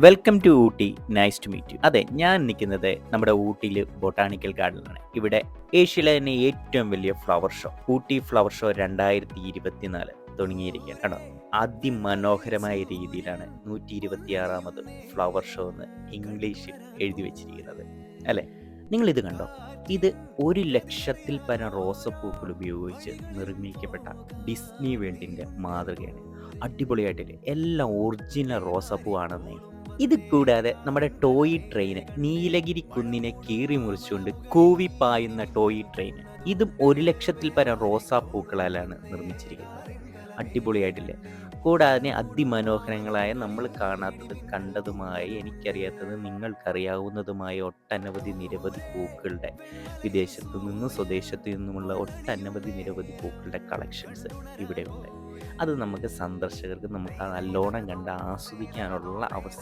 Welcome to Ooty. Nice to meet you. അതെ, ഞാൻ നിൽക്കുന്നത് നമ്മുടെ ഊട്ടിയിൽ ബൊട്ടാണിക്കൽ ഗാർഡനിലാണ്. ഇവിടെ ഏഷ്യയിലെ തന്നെ ഏറ്റവും വലിയ flower show, Ooty flower show 2024 തുടങ്ങിയിരിക്കുകയാണ്. കണ്ടോ, അതിമനോഹരമായ രീതിയിലാണ് 126ാമത് ഫ്ലവർ ഷോ എന്ന് ഇംഗ്ലീഷിൽ എഴുതി വെച്ചിരിക്കുന്നത് അല്ലേ? നിങ്ങളിത് കണ്ടോ? ഇത് 1,00,000-ൽ പരം റോസപ്പൂക്കൾ ഉപയോഗിച്ച് നിർമ്മിക്കപ്പെട്ട ഡിസ്നി വേൾഡിൻ്റെ മാതൃകയാണ്. അടിപൊളിയായിട്ടില്ലേ? എല്ലാം ഒറിജിനൽ റോസപ്പൂ ആണെന്നേ. ഇത് കൂടാതെ നമ്മുടെ ടോയ് ട്രെയിന്, നീലഗിരി കുന്നിനെ കീറി മുറിച്ചുകൊണ്ട് കൂവിപ്പായുന്ന ടോയ് ട്രെയിൻ, ഇതും 1,00,000-ൽ പരം റോസാപ്പൂക്കളാലാണ് നിർമ്മിച്ചിരിക്കുന്നത്. അടിപൊളിയായിട്ടില്ലേ? കൂടാതെ അതിമനോഹരങ്ങളായ, നമ്മൾ കാണാത്തത് കണ്ടതുമായി, എനിക്കറിയാത്തത് നിങ്ങൾക്കറിയാവുന്നതുമായ ഒട്ടനവധി നിരവധി പൂക്കളുടെ, വിദേശത്തു നിന്നും സ്വദേശത്തു നിന്നുമുള്ള ഒട്ടനവധി നിരവധി പൂക്കളുടെ കളക്ഷൻസ് ഇവിടെ ഉണ്ട്. അത് നമുക്ക് സന്ദർശകർക്ക് നമുക്ക് നല്ലോണം കണ്ട് ആസ്വദിക്കാനുള്ള അവസരം